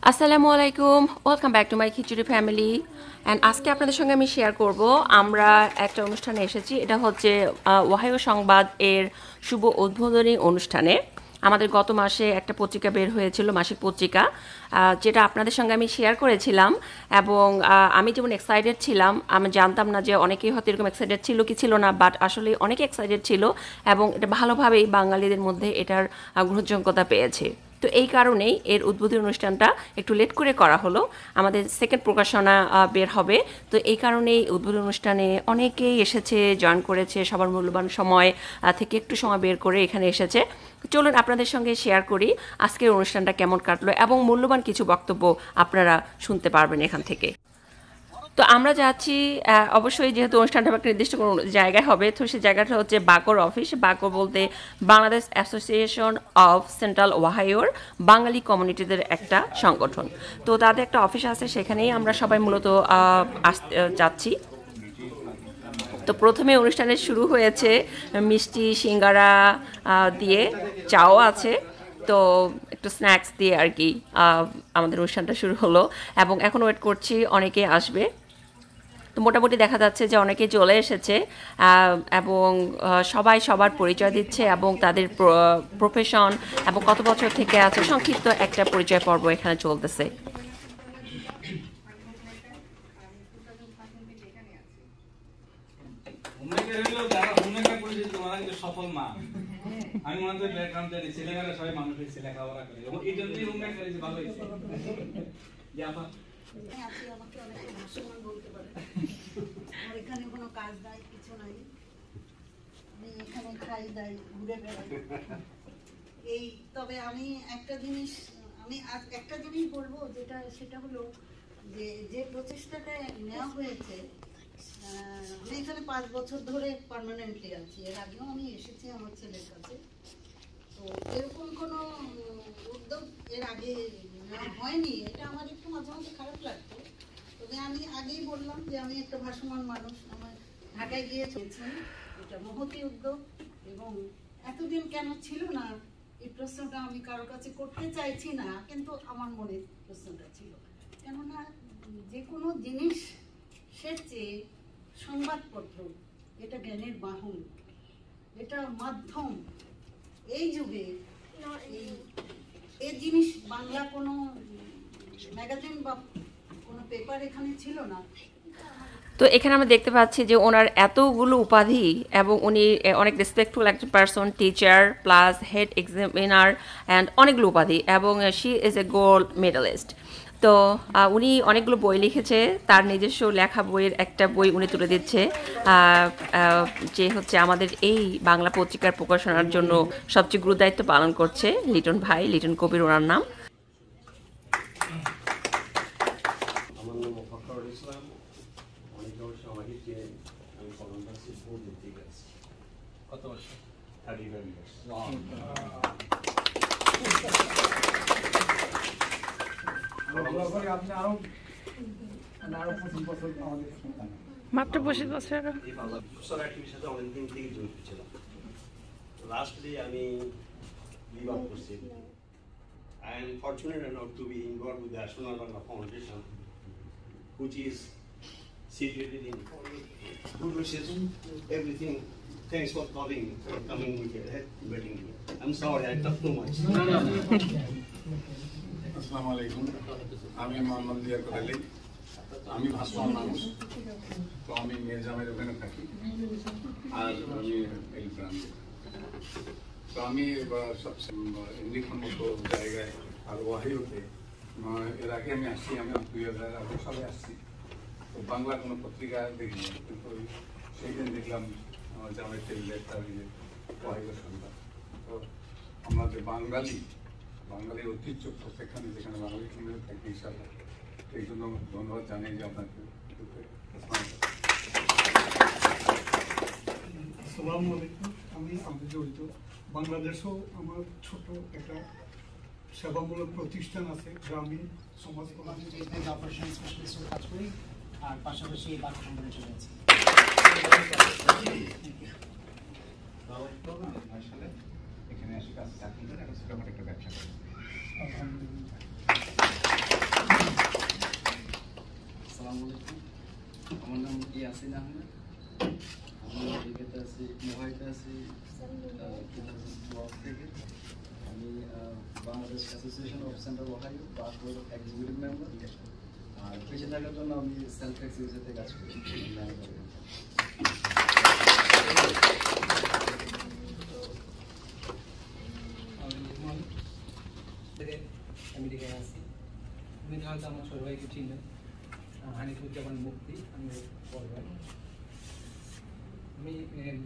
আসসালামু আলাইকুম, welcome back to my khichuri family. And আজকে আপনাদের সঙ্গে আমি শেয়ার করব আমরা একটা অনুষ্ঠানে এসেছি। এটা হচ্ছে ওহাইও সংবাদ এর শুভ উদ্বোধনী অনুষ্ঠানে। আমাদের গত মাসে একটা পত্রিকা বের হয়েছিল, মাসিক পত্রিকা, যেটা আপনাদের সঙ্গে আমি শেয়ার করেছিলাম। এবং আমি যেমন এক্সাইটেড ছিলাম, আমি জানতাম না যে অনেকেই হয়তো এরকম এক্সাইটেড ছিল কি ছিল না, বাট আসলে অনেকে এক্সাইটেড ছিল এবং এটা ভালোভাবেই বাঙালিদের মধ্যে এটার গ্রহণযোগ্যতা পেয়েছে। তো এই কারণেই এর উদ্বোধনী অনুষ্ঠানটা একটু লেট করে করা হলো। আমাদের সেকেন্ড প্রকাশনা বের হবে, তো এই কারণেই উদ্বোধনী অনুষ্ঠানে অনেকেই এসেছে, জয়েন করেছে, সবার মূল্যবান সময় থেকে একটু সময় বের করে এখানে এসেছে। চলুন আপনাদের সঙ্গে শেয়ার করি আজকের অনুষ্ঠানটা কেমন কাটলো এবং মূল্যবান কিছু বক্তব্য আপনারা শুনতে পারবেন এখান থেকে। তো আমরা যাচ্ছি, অবশ্যই যেহেতু অনুষ্ঠানটা একটা নির্দিষ্ট কোনো জায়গায় হবে, তো সেই জায়গাটা হচ্ছে বাকর অফিস। বাকর বলতে বাংলাদেশ অ্যাসোসিয়েশন অফ সেন্ট্রাল ওহাইওর বাঙালি কমিউনিটিদের একটা সংগঠন। তো তাদের একটা অফিস আছে, সেখানেই আমরা সবাই মূলত যাচ্ছি। তো প্রথমে অনুষ্ঠানের শুরু হয়েছে মিষ্টি সিঙ্গারা দিয়ে, চাও আছে, তো একটু স্ন্যাক্স দিয়ে আর কি আমাদের অনুষ্ঠানটা শুরু হলো। এবং এখন ওয়েট করছি অনেকে আসবে। তো মোটামুটি দেখা যাচ্ছে যে অনেকে চলে এসেছে, এবং সবাই সবার পরিচয় দিচ্ছে এবং তাদের প্রফেশন এবং কত বছর থেকে আছে সংক্ষিপ্ত একটা পরিচয় পর্ব এখানে চলতেছে। সফল মা আমি মনে করি ব্যাকগ্রাউন্ড জানি ছেলেমেয়েরা সবাই মানুষ হয়েছে লেখাপড়া করে এবং এই জন্যই রুমমেট করেছে ভালো হয়েছে যে আপা আপনি আমাকে অনেক ভাষমান বলতে পারেন। আমার এখানে কোনো কাজ নাই, কিছু নাই, আমি এখানে খাই দাই ঘুরে বেড়াই এই। তবে আমি একটা জিনিস বলবো, সেটা হলো যে প্রচেষ্টাটা নেওয়া হয়েছে। আমি এখানে 5 বছর ধরে পার্মানেন্টলি আছি, এর আগেও আমি এসেছি আমার ছেলের কাছে। তো এরকম কোনো উদ্যোগ এর আগে নেওয়া হয়নি, এটা আমার একটু মাঝে মাঝে খারাপ লাগতো। তবে আমি আগেই বললাম যে আমি একটা ভাসমান মানুষ, আমার ঢাকায় গিয়ে চলছি, এটা মহতী উদ্যোগ। এবং এতদিন কেন ছিল না এই প্রশ্নটা আমি কারোর কাছে করতে চাইছি না, কিন্তু আমার মনে প্রশ্নটা ছিল। কেননা যে কোনো জিনিস সে চেয়ে সংবাদপত্র এটা জ্ঞানের বাহন, এটা মাধ্যম। এই যুগে এই জিনিস বাংলা কোনো ম্যাগাজিন বা কোনো পেপার এখানে ছিল না। তো এখানে আমরা দেখতে পাচ্ছি যে ওনার এতগুলো উপাধি এবং উনি অনেক রেসপেক্টফুল একজন person, teacher plus had examiner and অনেকগুলো উপাধি, এবং she is a gold medallist. তো উনি অনেকগুলো বই লিখেছে, তার নিজস্ব লেখা বইয়ের একটা বই উনি তুলে দিচ্ছে, যে হচ্ছে আমাদের এই বাংলা পত্রিকার প্রকাশনার জন্য সবচেয়ে গুরুদায়িত্ব পালন করছে লিটন ভাই, লিটন কবির ওনার নাম। আমার নাম মোফাক্করুল ইসলাম। অনেকে অবশ্য আমাকে চেনেন, আমি কলম্বাস স্কুল থেকে আছি। কত বছর? 35 years। মাত্র 25 বছর। এই বাংলা সোসাইটির সাথে অনেকদিন থেকে জড়িত ছিলাম। লাস্টলি আমি লিভ আউট করছি। I am fortunate enough to be involved with the National Bangla Foundation, which is situated in good wishes, everything. Thanks for calling, for coming here, inviting me. I'm sorry, I talk too much. আসসালামু আলাইকুম, আমি মোহাম্মদ লিয়াকত আলী। আমি ভাসমান মানুষ, তো আমি মির্জামের ওখানে থাকি, আর আমি এই প্রান্তে। তো আমি সবচেয়ে ইন্ডিখন মতো জায়গায় আর ওয়াহিওতে এর আগে আমি আসছি, আমি 2008 সালে আসছি। তো বাংলা কোনো পত্রিকা দেখিনি, কিন্তু সেই দিন দেখলাম আমার জামাই টেবিলের ওয়াহিও সংবাদ। তো আমরা যে বাঙালির ঐতিহ্য সেখানে, যেখানে বাঙালি সঙ্গে থাকি ইনশাআল্লাহ, এই জন্য ধন্যবাদ জানাই যে আপনাকে। আসসালামু আলাইকুম, আমি জড়িত বাংলাদেশেও আমার ছোট একটা সেবামূলক প্রতিষ্ঠান আছে, গ্রামীণ সমাজ কল্যাণ অপারেশন স্পেশালিস্টের কাজ করি, আর পাশাপাশি বাকি সম্পর্কে চলে যাচ্ছি। এখানে আসি কাজ চাকরি করে, এখন ছোটখাটো একটা ব্যবসা করি। আলহামদুলিল্লাহ। ইয়াসিন আহমেদ। আমি এদিকে আছি মোহাইতে আছি 2012 থেকে। আমি Bangladesh Association of Central Ohio বাকর এক্সিকিউটিভ মেম্বার। আর বেঁচে থাকার জন্য আমি সেলফ এক্সিকিউটিভে কাজ করি। আমেরিকায় আছি। আমি হয়তো আমার ছোট ভাইকে চিনেন, হানিফুজ্জামান মুক্তি, আমি বড় ভাই। আমি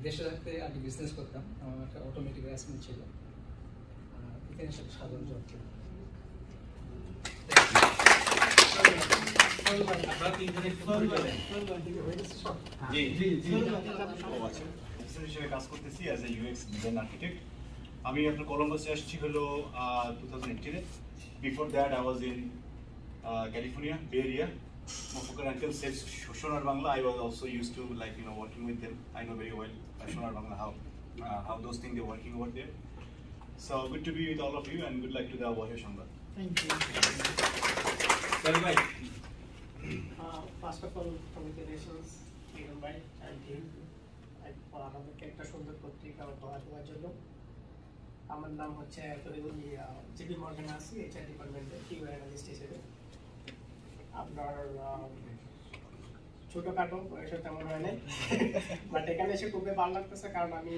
দেশে থাকতে আগে বিজনেস করতাম, আমার একটা অটোমেটিক রাইসমিল ছিল, এখানে সব সাধারণ জব ছিল। হিসেবে কাজ করতেছি as a UX design architect. আমি আপনার কলম্বাসে আসছি হলো 2018-এ। Before that I was in California, Bay Area. Mofokar uncle says Shonar Bangla. I was also used to working with them. I know very well Shonar Bangla how those things they're working over there. So good to be with all of you and good luck to the Wahyo Shambad. Thank you. First of all, congratulations, Freedom Bhai and team. আমাদেরকে একটা সুন্দর পত্রিকা উপহার দেওয়ার জন্য। আমার নাম হচ্ছে জিবি মর্গান, আছি এইচআর ডিপার্টমেন্টে কিউ অ্যানালিস্ট হিসেবে। আপনার ছোটোখাটো বয়সে তেমন হয় নাই, বাট এখানে এসে খুবই ভালো লাগতেছে, কারণ আমি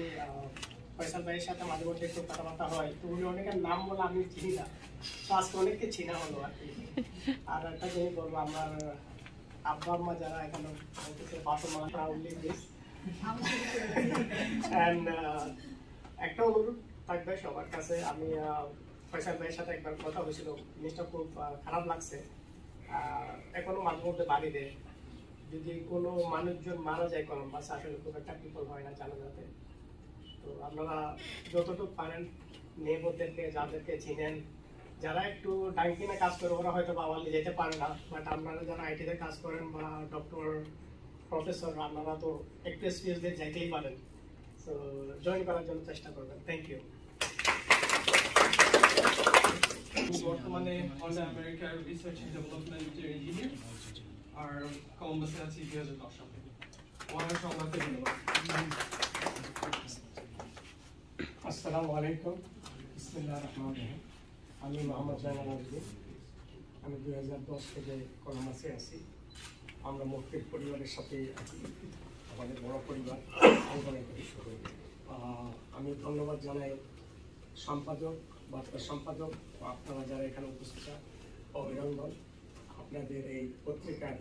ফয়সাল ভাইয়ের সাথে মাঝে মধ্যে একটু কথাবার্তা হয়, তো উনি অনেকের নাম বলে আমি চিনি না, তো আজকে অনেককে চিনা হলো আর কি। আর একটা জিনিস বলবো, আমার আব্বা আম্মা যারা এখানে বাসমান প্রাউডলি দিস অ্যান্ড একটা অনুরোধ থাকবে সবার কাছে। আমি ফয়সাল ভাইয়ের সাথে একবার কথা হয়েছিল, জিনিসটা খুব খারাপ লাগছে। এখনো মাঝে মধ্যে বাড়ি দেয়, যদি কোনো মানুষজন মারা যায় কলম্বাসে, আসলে খুব একটা বিপদ হয় না জানাজাতে। তো আপনারা যতটুকু পারেন মেয়েদেরকে, যাদেরকে চিনেন, যারা একটু ডাঙ্কিনে কাজ করে ওরা হয়তো বাবালি যেতে পারে না, বাট আপনারা যারা আইটিতে কাজ করেন বা ডক্টর প্রফেসর, আপনারা তো একটু এক্সপিরিয়েন্স দিয়ে যাইতেই পারেন। সো জয়েন করার জন্য চেষ্টা করবেন। Thank you. বর্তমানে হন্ডা আমেরিকার রিসার্চ এন্ড ডেভেলপমেন্ট ইঞ্জিনিয়ার, আর কলম্বাসে আছি 2010 সাল থেকে। ওয়াহার সংবাদে ধন্যবাদ। আসসালামু আলাইকুম, বিসমিল্লাহির রহমানির রহিম। আমি মোহাম্মদ জামাল আজমি। আমি 2010 থেকে কলম্বাসে আছি। আমরা মুক্তির পরিবারের সাথে আছি, আমাদের বড় পরিবার। আমি ধন্যবাদ জানাই সম্পাদক, বার্তা সম্পাদক, আপনারা যারা এখানে উপস্থিত, অভিনন্দন। আপনাদের এই পত্রিকার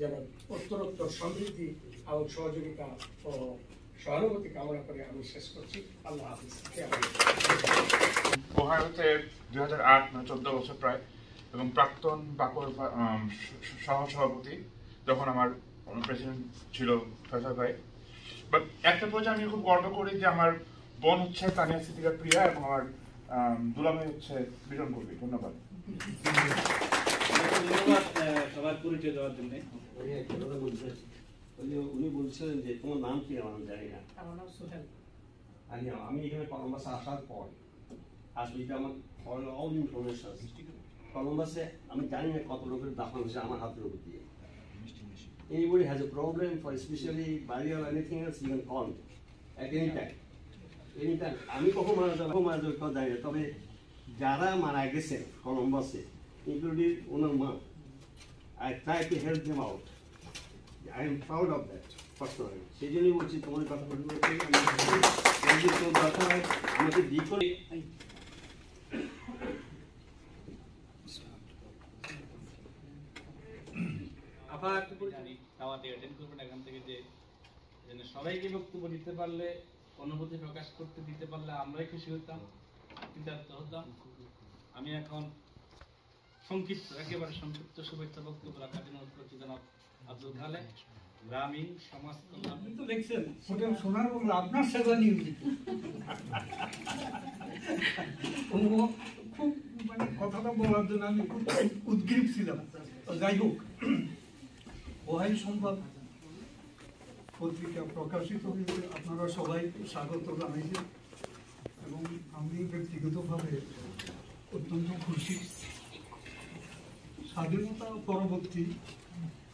যেন উত্তরোত্তর সমৃদ্ধি এবং সহযোগিতা ও সহানুভূতি কামনা করে আমি শেষ করছি। আল্লাহ হাফিজ। ওহাইওতে 2008 মানে 14 বছর প্রায়, এবং প্রাক্তন বাকর সহসভাপতি, যখন আমার প্রেসিডেন্ট ছিল ফয়সাল ভাই। বাট একটা পর্যায়ে আমি খুব গর্ব করি যে আমার বোন হচ্ছে তানিয়া সিদ্দিকা প্রিয়া এবং আমার দুলাভাই হচ্ছে বিজন কবি। ধন্যবাদ। সবার পরিচয় দেওয়ার জন্য উনি বলছিলেন যে তোমার নাম কি? আমার জানি না। আমার নাম সোহেল। আমি এখানে কলম্বাসে আসার পর আসলে আমার অল ইনফরমেশন কলম্বাসে আমি জানি না কত লোকের দাফন হয়েছে আমার হাতের উপর দিয়ে। Anybody has a problem for especially burial or anything else, you can call me at any time. Anytime. আমি কখন মারা যাবো কথা জানি না, তবে যারা মারা গেছে কলম্বাসে, ইনক্লুডিং ওনার মা, I try to help them out. I am proud of that personally. সেই জন্যই বলছি তোমার কথা বলতে দরকার হয় আমাকে দিক করে। সবাইকে বক্তব্য দিতে পারলে, অনুভূতি প্রকাশ করতে দিতে পারলে আমরাই খুশি হতাম, কৃতার্থ হতাম। আমি এখন একেবারে সংক্ষিপ্ত শুভেচ্ছা বক্তব্য রাখার জন্য জনাব আব্দুল খালেক, গ্রামীণ সমাজ কল্যাণ। তো দেখছেন হোটেল সোনার বাংলা আপনার সেবা নিয়োজিত। খুব মানে কথাটা বলার জন্য আমি খুব উদ্গ্রীব ছিলাম। যাই হোক, ওহাইও সংবাদ পত্রিকা প্রকাশিত হয়েছে, আপনারা সবাই স্বাগত জানাইছেন এবং আমি ব্যক্তিগতভাবে অত্যন্ত খুশি। স্বাধীনতা পরবর্তী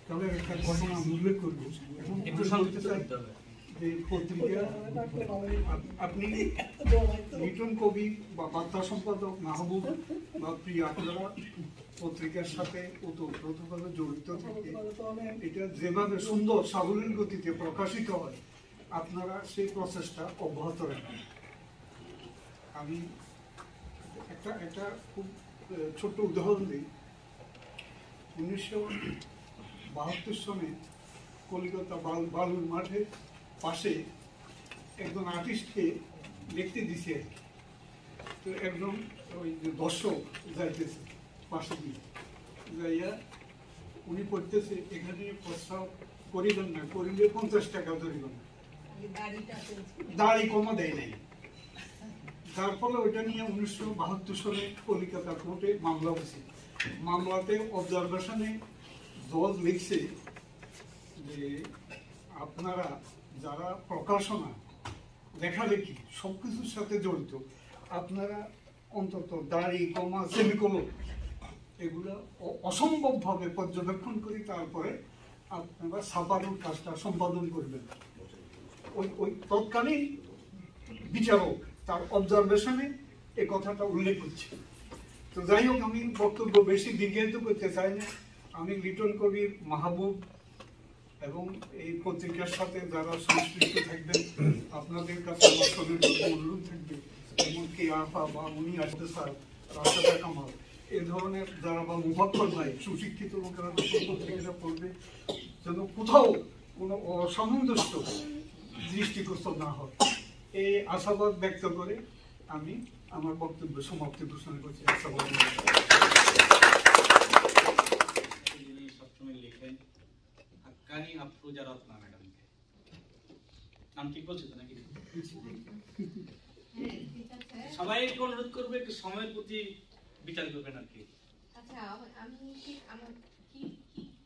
তবে একটা ঘটনা আমি উল্লেখ করবো, একটু সংক্ষিপ্ত করতে হবে। যে পত্রিকা আপনি লিটন কবি বা বার্তা সম্পাদক মাহবুব বা প্রিয়া, আপনারা পত্রিকার সাথে ওতপ্রোতভাবে জড়িত থেকে এটা যেভাবে সুন্দর সাবলীল গতিতে প্রকাশিত হয়, আপনারা সেই প্রচেষ্টা অব্যাহত রাখবেন। আমি একটা খুব ছোট্ট উদাহরণ দিই। 1972 সনে কলিকাতা বালুর মাঠের পাশে একজন আর্টিস্টকে লিখতে দিছে, তো একজন ওই যে দর্শক যাইতেছে পাশে দিয়ে যাইয়া উনি পড়তেছে, এখানে প্রস্তাব করিবেন না, করিলে 50 টাকা ধরিবেন, দাড়ি কমা দেয় নাই। যার ফলে ওইটা নিয়ে 1972 সালে কলিকাতা কোর্টে মামলা হয়েছে। মামলাতে অবজারভেশনে জজ লিখছে যে আপনারা যারা প্রকাশনা লেখালেখি সবকিছুর সাথে জড়িত, আপনারা অন্তত দাড়ি কমা সেমিকোলন এগুলো অসম্ভবভাবে পর্যবেক্ষণ করি, তারপরে আপনারা ছাপানোর কাজটা সম্পাদন করবেন। ওই তৎকালীন বিচারক তার অবজারভেশনে এই কথাটা উল্লেখ করছে। তো যাই হোক, আমি বক্তব্য বেশি দীর্ঘায়িত করতে চাই না। আমি লিটন কবির মাহবুব এবং এই পত্রিকার সাথে যারা সংশ্লিষ্ট থাকবেন, আপনাদের কাছে আমার সদস্য অনুরোধ থাকবে, এমনকি আফা বা উনি আসতে স্যার, রাশাদা কামাল, এ ধরনের যারা বা মুফাক্কর ভাই, সুশিক্ষিত লোকেরা যখন পত্রিকাটা পড়বে, যেন কোথাও কোনো অসামঞ্জস্য দৃষ্টিগোচর না হয়, এই আশাবাদ ব্যক্ত করে আমি আমার বক্তব্য সমাপ্তি ঘোষণা করছি। যিনি সবসময় লেখেন হাক্কানি আফরোজা রত্না ম্যাডামকে, নাম ঠিক বলছি তো নাকি? সবাই একটু অনুরোধ করবে, একটু সময়ের প্রতি বিচার করবেন আর কি। আচ্ছা, আমি আমার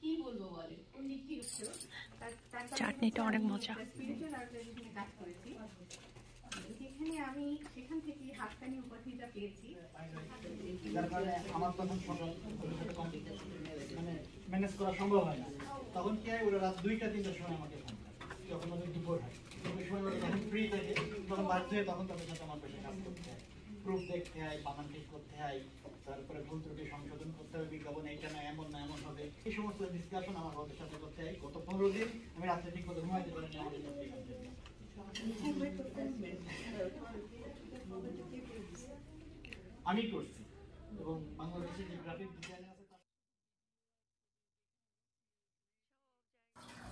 কি বলবো বলে, উনি কি চাটনিটা অনেক মজা। স্পিরিচুয়াল অর্গানাইজেশনে কাজ করেছি, যেখানে আমি সেখান থেকে হাক্কানি উপাধিটা পেয়েছি। আমার তখন মানে ম্যানেজ করা সম্ভব হয় না, তখন কি হয়, ওরা রাত 2টা-3টার সময় আমাকে ফোন করে, যখন ওদের দুপুর হয়, ওই সময় ওরা যখন ফ্রি থাকে তখন বাধ্য হয়ে তখন তাদের সাথে আমার পেশে কাজ করতে হয়, প্রুফ দেখতে হয়, বানান ঠিক করতে হয়, তারপরে ভুল ত্রুটি সংশোধন করতে হবে, বিজ্ঞাপন এইটা না এমন না এমন হবে, এই সমস্ত ডিসকাশন আমার ওদের সাথে করতে হয়। গত 15 দিন আমি রাত্রে ঠিক মতো ঘুমাইতে পারিনি আমাদের আমি করছি, এবং বাংলাদেশের যে গ্রাফিক ডিজাইন আছে।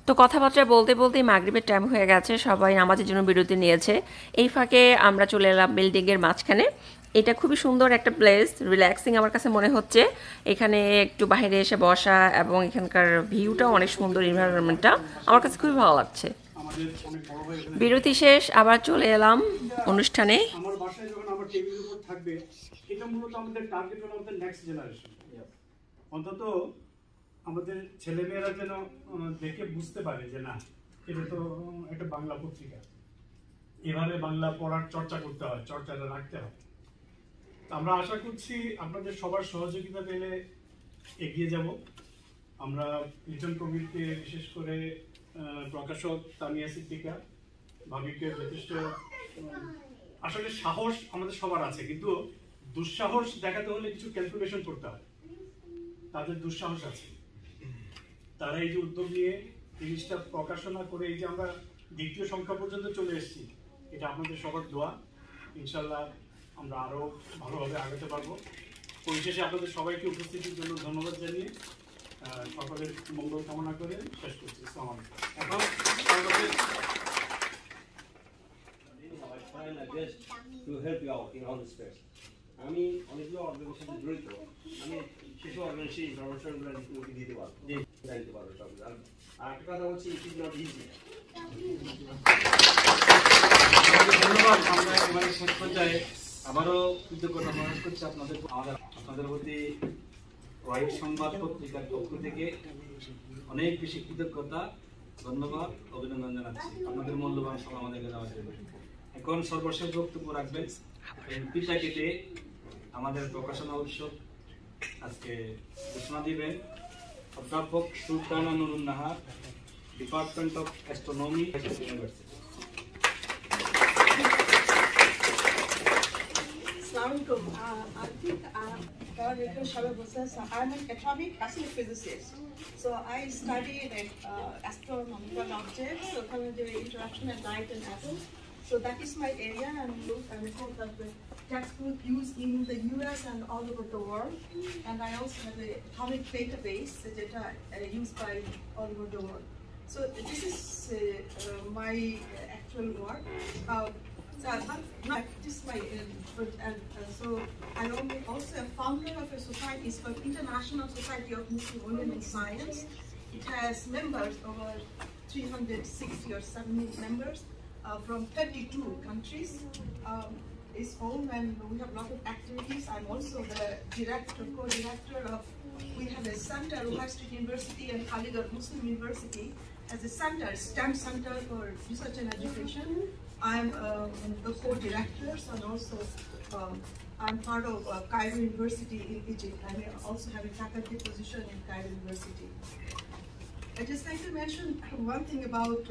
তো কথাবার্তা বলতে বলতেই মাগরিবের টাইম হয়ে গেছে, সবাই নামাজের জন্য বিরতি নিয়েছে। এই ফাঁকে আমরা চলে এলাম বিল্ডিংয়ের মাঝখানে। এটা খুবই সুন্দর একটা প্লেস, রিল্যাক্সিং আমার কাছে মনে হচ্ছে। এখানে একটু বাইরে এসে বসা এবং এখানকার ভিউটাও অনেক সুন্দর, এনভায়রনমেন্টটা আমার কাছে খুবই ভালো লাগছে। বিরতি শেষ, আবার চলে এলাম অনুষ্ঠানে। আমার বাসায় যখন আমার টেবিলের উপর থাকবে, এটা মূলত আমাদের টার্গেট হলো আমাদের নেক্সট জেনারেশন। অন্তত আমাদের ছেলেমেয়েরা যেন দেখে বুঝতে পারে যে না, এটা তো একটা বাংলা পত্রিকা, এভাবে বাংলা পড়ার চর্চা করতে হয়, চর্চাটা রাখতে হয়। আমরা আশা করছি আপনাদের সবার সহযোগিতা পেলে এগিয়ে যাব। আমরা লিটন কবিরকে, বিশেষ করে প্রকাশক তানিয়া সিদ্দিকা ভাবিকে যথেষ্ট, আসলে সাহস আমাদের সবার আছে, কিন্তু দুঃসাহস দেখাতে হলে কিছু ক্যালকুলেশন করতে হয়। তাদের দুঃসাহস আছে, তারা এই যে উদ্যোগ নিয়ে জিনিসটা প্রকাশনা করে এই যে আমরা 2য় সংখ্যা পর্যন্ত চলে এসেছি, এটা আপনাদের সবার দোয়া। ইনশাল্লাহ আমরা আরো ভালোভাবে আগাতে পারবো। পরিশেষে আপনাদের সবাইকে উপস্থিতির জন্য ধন্যবাদ জানিয়ে সকলের মঙ্গল কামনা করে শেষ করছি। আসসালামু আলাইকুম। আমি অনেকগুলো অর্গানাইজেশন জড়িত, আমি সেসব অর্গানাইজেশন ইনফরমেশনগুলো দিতে পারবো, জানতে পারবো সব। আর একটা কথা হচ্ছে, ইট ইজ নট ইজি। ধন্যবাদ। আমরা এবারে শেষ পর্যায়ে আবারও কৃতজ্ঞতা প্রকাশ করছি আপনাদের প্রতি ওয়াহিদ সংবাদ পত্রিকার পক্ষ থেকে অনেক বেশি কৃতজ্ঞতা, ধন্যবাদ, অভিনন্দন জানাচ্ছি। আপনাদের মূল্যবান সময় আমাদেরকে দেওয়ার জন্য। এখন সর্বশেষ বক্তব্য রাখবেন পিঠা কেটে আমাদের প্রকাশনা উৎসব আজকে ঘোষণা দিবেন অধ্যাপক Sultana Nurun Nahar, department of astronomy, university. Assalamualaikum. I think I'm an atomic astrophysicist. So I studied astronomical objects, so kind of the interaction at night and atoms. So that is my area, and I think that the textbook used in the US and all over the world. And I also have an atomic database that used by all over the world. So this is my actual work. This is my so I'm also a founder of a society. It's called International Society of Muslim Women in Science. It has members, over 360 or 70 members from 32 countries. It's home, and we have a lot of activities. I'm also the director, co-director of. We have a center, Ohio State University and Aligarh Muslim University, as a center, STEM Center for Research and Education. I'm the co-directors, and also I'm part of Cairo University in Egypt. I also have a faculty position in Cairo University. I just like to mention one thing about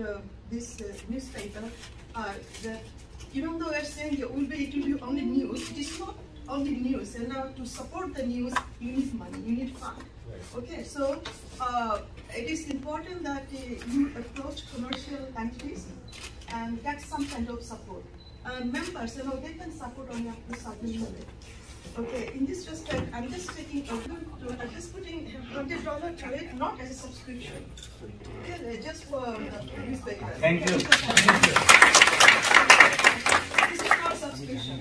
this newspaper. That even though we're saying it will be only news, it is not only news. And now to support the news, you need money, you need fund. Okay, so it is important that you approach commercial entities and get some kind of support. Members, they can support only up to certain level. Okay, in this respect, I'm just taking I'm just putting $100 to it, not as a subscription. Okay, just for newspaper. Thank you. This is not subscription.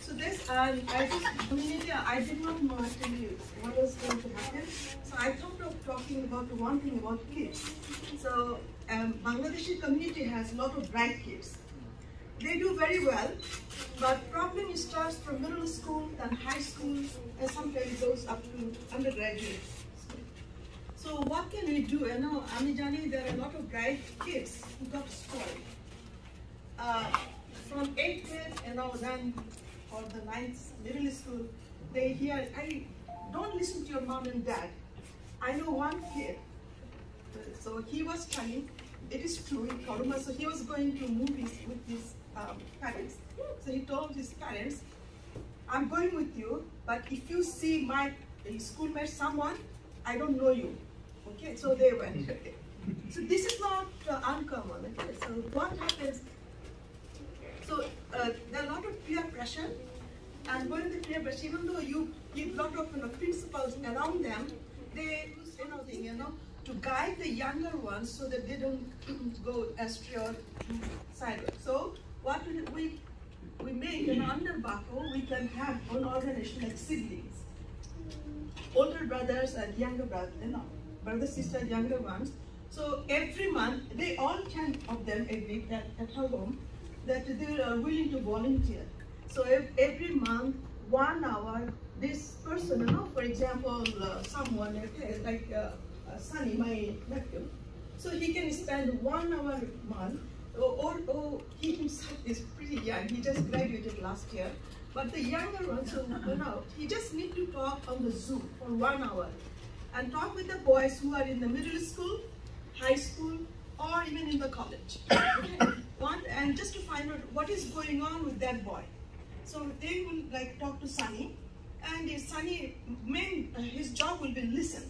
So this, I did not know actually what was going to happen. So I thought of talking about one thing about kids. So Bangladeshi community has a lot of bright kids. They do very well, but problem starts from middle school, then high school, and sometimes goes up to undergraduate. So what can we do? Amijani, there are a lot of bright kids who got spoiled. From 8th grade, then or the 9th middle school, they hear, don't listen to your mom and dad. I know one kid, so he was trying, it is true, in Koruma, so he was going to movies with his parents. So he told his parents, I'm going with you, but if you see my schoolmate, someone, I don't know you. Okay, so they went. So this is not uncommon. Okay? So what happens? So there are a lot of peer pressure, and when the peer pressure, even though you give a lot of principles around them, they use to guide the younger ones so that they don't go astray or sideways. So what we make under Bako, we can have an organization like siblings, older brothers and younger brothers, brother, sister, younger ones. So every month, they all 10 of them agree at her home that they are willing to volunteer. So every month, 1 hour, this person, for example, someone like Sunny, my nephew, so he can spend 1 hour a month, or he himself is pretty young, he just graduated last year, but the younger ones, he just need to talk on the Zoom for 1 hour and talk with the boys who are in the middle school, high school, or even in the college. Okay? And just to find out what is going on with that boy. So they will talk to Sunny, and Sunny, his job will be listen,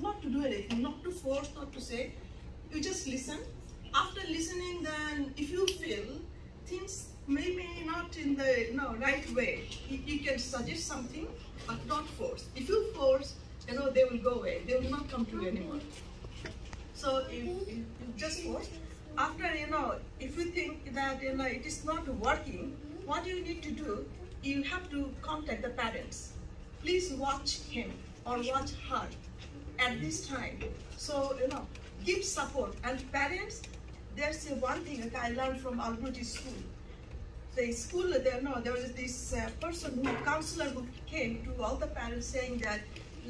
not to do anything, not to force, not to say. You just listen. After listening, then if you feel things maybe not in the right way, you can suggest something, but not force. If you force, they will go away. They will not come to you anymore. So if you just force. After, if you think that, it is not working, what you need to do, you have to contact the parents. Please watch him or watch her at this time. So, give support. And parents, there's one thing that I learned from Al-Bruti school. The school, there was this counselor who came to all the parents saying that,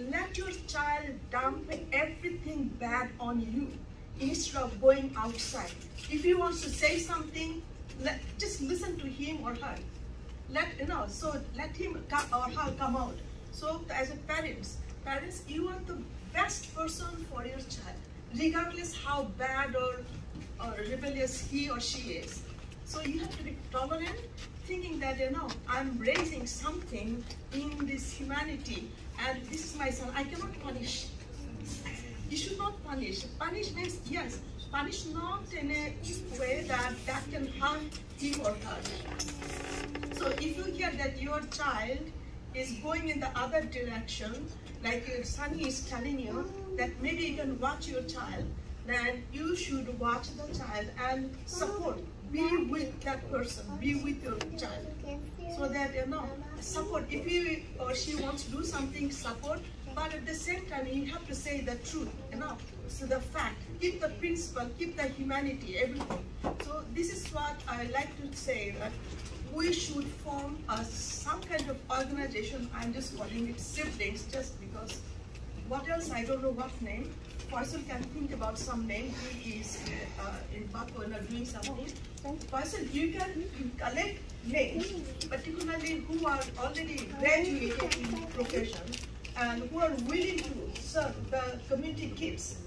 let your child dump everything bad on you instead of going outside. If he wants to say something, just listen to him or her. Let him or her come out. So as a parents, parents, you are the best person for your child, regardless how bad or rebellious he or she is. So you have to be tolerant, thinking that, you know, I'm raising something in this humanity, and this is my son. I cannot punish. You should not punish. Punish means, yes, punish not in a way that can harm him or her. So if you hear that your child is going in the other direction, like your son is telling you that maybe you can watch your child, then you should watch the child and support. Be with that person, be with your child. So that, you know, support. If he or she wants to do something, support. But at the same time, you have to say the truth, you know. So the fact, keep the principle, keep the humanity, everything. So this is what I like to say, that we should form some kind of organization. I'm just calling it siblings, just because. What else? I don't know what name. Faisal can think about some name. He is in Barcelona doing something. Faisal, you can collect names, particularly who are already graduated in profession and who are willing to serve the community kids.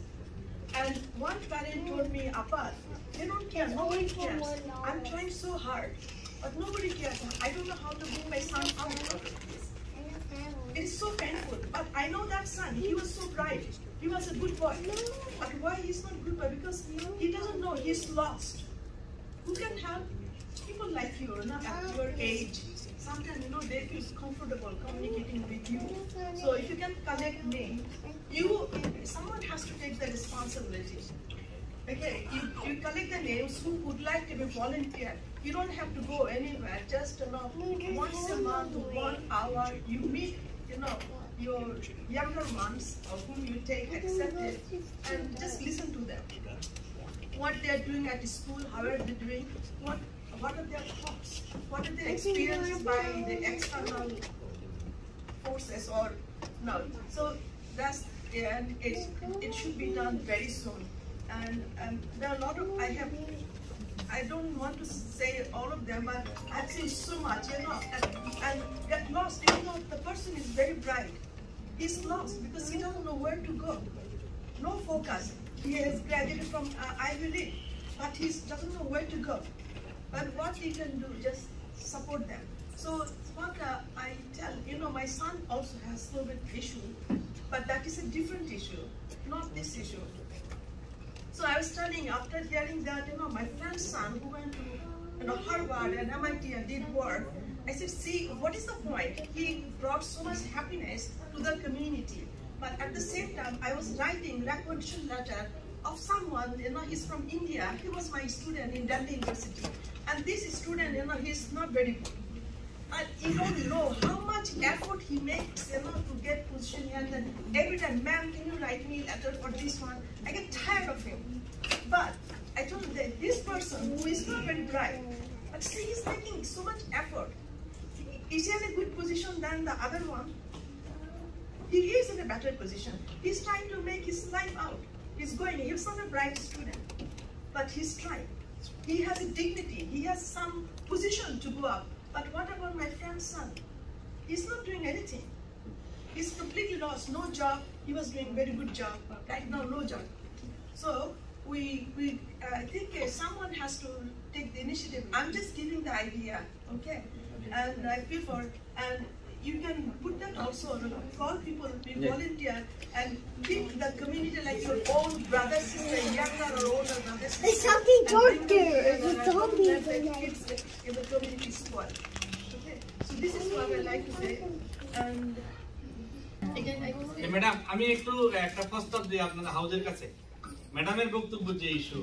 And one parent told me, Appa, they don't care, nobody cares. I'm trying so hard, but nobody cares. I don't know how to bring my son out of this. It is so painful, but I know that son, he was so bright. He was a good boy. But why he's not good boy? Because he doesn't know, he's lost. Who can help people like you, not at your age? Sometimes, you know, they feel comfortable communicating with you. So if you can collect names, someone has to take the responsibility. Okay, you collect the names who would like to be volunteer. You don't have to go anywhere, just, you know, once a month, 1 hour, you meet, you know, your younger ones of whom you take accepted and just listen to them. What they are doing at school, how are they doing, what are their thoughts, what are their experiences by the external forces or no. So that's, and it should be done very soon. And there are a lot of, I don't want to say all of them, but I've seen so much, you know, and get lost. You know, the person is very bright. He's lost because he doesn't know where to go. No focus. He has graduated from Ivy League, but he doesn't know where to go. But what he can do, just support them. So what I tell, you know, my son also has COVID issue, but that is a different issue, not this issue. So I was telling, after hearing that, you know, my friend's son who went to, you know, Harvard and MIT and did work, I said, see, what is the point? He brought so much happiness to the community. But at the same time, I was writing recommendation letter of someone, you know, he's from India. He was my student in Delhi University. And this student, you know, he's not very good. And you don't know how much effort he makes, you know, to get position here. And then every time, ma'am, can you write me a letter for this one? I get tired of him. But I told him that this person who is not very bright, but see, he's making so much effort. Is he in a good position than the other one? He is in a better position. He's trying to make his life out. He's not a bright student, but he's trying. He has a dignity. He has some position to go up. But what about my friend's son? He's not doing anything. He's completely lost, no job. He was doing a very good job. Right now, no job. So I think someone has to take the initiative. I'm just giving the idea, okay? And I feel for, and you can put that also, you know, call people, be volunteer, and keep the community like your own brother, sister, younger or older brother, sister. There's something dark there. There's a zombie kids in the community squad. Okay, so this is what I like to say. And again, I can madam আমি একটু একটা প্রস্তাব দিই আপনাদের হাউজের কাছে ম্যাডামের বক্তব্য যে ইস্যু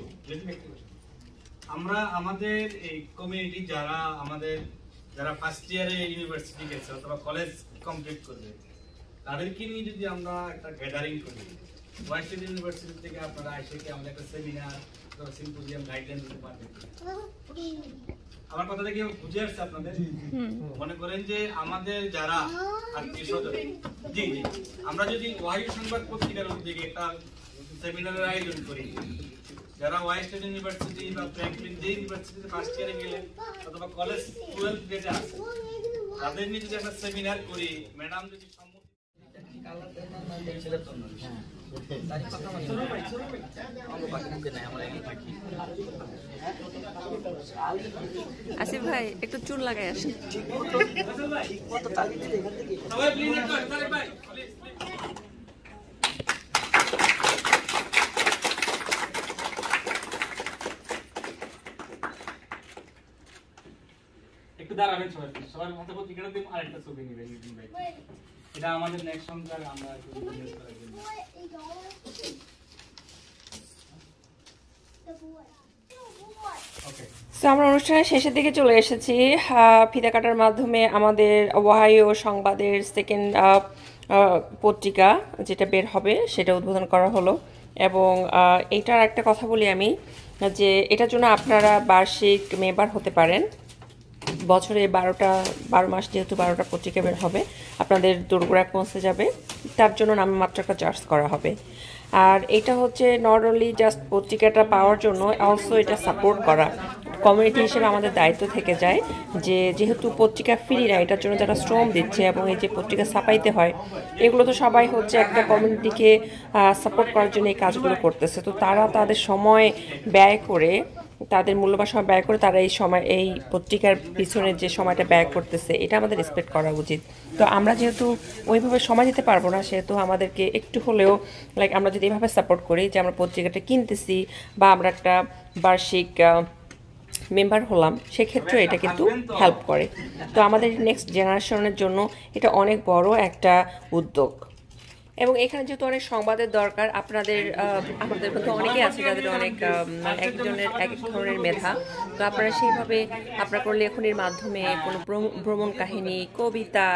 আমরা আমাদের এই কমিউনিটি যারা ফার্স্ট ইয়ারে ইউনিভার্সিটি গেছে অথবা কলেজ কমপ্লিট করবে তাদেরকে নিয়ে যদি আমরা একটা গ্যাদারিং করি ওয়াইসেড ইউনিভার্সিটি থেকে আপনারা এসে কি আমাদের একটা সেমিনার অথবা সিম্পোজিয়াম গাইডলাইন দিতে পারবেন আমার কথাটা কি বুঝে আসছে আপনাদের মনে করেন যে আমাদের যারা আত্মীয়স্বজন জি আমরা যদি ওয়াহিদ সংবাদ পত্রিকার উদ্যোগে একটা সেমিনারের আয়োজন করি যারা ওয়াইসেড ইউনিভার্সিটি বা ফ্র্যাঙ্কলিন যে ইউনিভার্সিটিতে ফার্স্ট ইয়ারে গেলেন অথবা কলেজ 12 গ্রেডে আছে তাদের নিয়ে যদি একটা সেমিনার করি ম্যাডাম যদি আসিফ ভাই একটু চুল লাগাই আসেন। একটু দাঁড়াবেন সবাই, সবার মতো পত্রিকাটা দিন আর একটা ছবি নেবেন ভাই। এটা আমাদের নেক্সট সংখ্যা আমরা একটু বিজনেস করার জন্য। সো আমরা অনুষ্ঠানের শেষের দিকে চলে এসেছি। ফিতা কাটার মাধ্যমে আমাদের ওহাইও সংবাদের সেকেন্ড পত্রিকা যেটা বের হবে সেটা উদ্বোধন করা হলো। এবং এইটার একটা কথা বলি আমি, যে এটার জন্য আপনারা বার্ষিক মেম্বার হতে পারেন। বছরে 12 মাস যেহেতু 12টা পত্রিকা বের হবে, আপনাদের দোরগোড়া পৌঁছে যাবে, তার জন্য নামমাত্র একটা চার্জ করা হবে। আর এটা হচ্ছে নট অনলি জাস্ট পত্রিকাটা পাওয়ার জন্য, অলসো এটা সাপোর্ট করা। কমিউনিটি হিসেবে আমাদের দায়িত্ব থেকে যায় যে যেহেতু পত্রিকা ফ্রি না, এটার জন্য যারা শ্রম দিচ্ছে এবং এই যে পত্রিকা ছাপাইতে হয়, এগুলো তো সবাই হচ্ছে একটা কমিউনিটিকে সাপোর্ট করার জন্য এই কাজগুলো করতেছে। তো তারা তাদের সময় ব্যয় করে, তাদের মূল্যবান সময় ব্যয় করে তারা এই পত্রিকার পিছনে যে সময়টা ব্যয় করতেছে, এটা আমাদের রেসপেক্ট করা উচিত। তো আমরা যেহেতু ওইভাবে সময় দিতে পারবো না, সেহেতু আমাদেরকে একটু হলেও আমরা যদি এইভাবে সাপোর্ট করি যে আমরা পত্রিকাটা কিনতেছি বা আমরা একটা বার্ষিক মেম্বার হলাম, সেক্ষেত্রে এটা কিন্তু হেল্প করে। তো আমাদের নেক্সট জেনারেশনের জন্য এটা অনেক বড় একটা উদ্যোগ। এবং এখানে যেহেতু অনেক সংবাদের দরকার, আমাদের মধ্যে অনেকে আছে যাদের অনেক একজনের এক ধরনের মেধা। তো আপনারা সেইভাবে আপনার কোনো লেখনির মাধ্যমে কোনো ভ্রমণ কাহিনী, কবিতা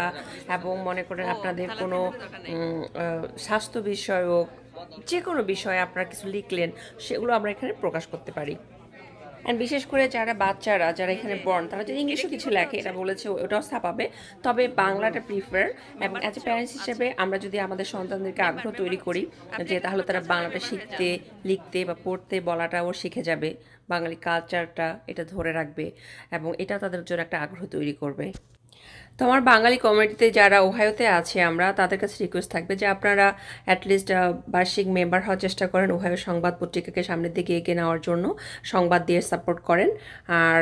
এবং মনে করেন আপনাদের কোনো স্বাস্থ্য বিষয়ক যে কোনো বিষয়ে আপনারা কিছু লিখলেন, সেগুলো আমরা এখানে প্রকাশ করতে পারি। অ্যান্ড বিশেষ করে বাচ্চারা যারা এখানে বর্ন, তারা যদি ইংলিশও কিছু লেখে, এটা বলেছে ওটাও ছাপাবে, তবে বাংলাটা প্রিফার। এবং অ্যাজ এ প্যারেন্টস হিসেবে আমরা যদি আমাদের সন্তানদেরকে আগ্রহ তৈরি করি যে তাহলে তারা বাংলাটা শিখতে, লিখতে বা পড়তে বলাটাও শিখে যাবে, বাঙালি কালচারটা এটা ধরে রাখবে এবং এটা তাদের জন্য একটা আগ্রহ তৈরি করবে। তো আমার বাঙালি কমিউনিটিতে যারা ওহাইওতে আছে, আমরা তাদের কাছে রিকোয়েস্ট থাকবে যে আপনারা অ্যাটলিস্ট বার্ষিক মেম্বার হওয়ার চেষ্টা করেন, ওহাইও সংবাদ পত্রিকাকে সামনের দিকে এগিয়ে নেওয়ার জন্য সংবাদ দিয়ে সাপোর্ট করেন, আর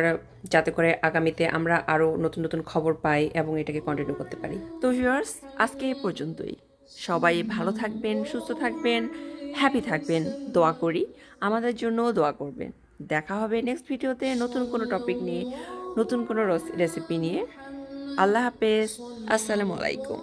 যাতে করে আগামীতে আমরা আরও নতুন নতুন খবর পাই এবং এটাকে কন্টিনিউ করতে পারি। তো ভিউয়ার্স, আজকে এই পর্যন্তই। সবাই ভালো থাকবেন, সুস্থ থাকবেন, হ্যাপি থাকবেন, দোয়া করি। আমাদের জন্যও দোয়া করবেন। দেখা হবে নেক্সট ভিডিওতে নতুন কোনো টপিক নিয়ে, নতুন কোনো রেসিপি নিয়ে। আল্লাহ হাফেজ, আসসালামু আলাইকুম।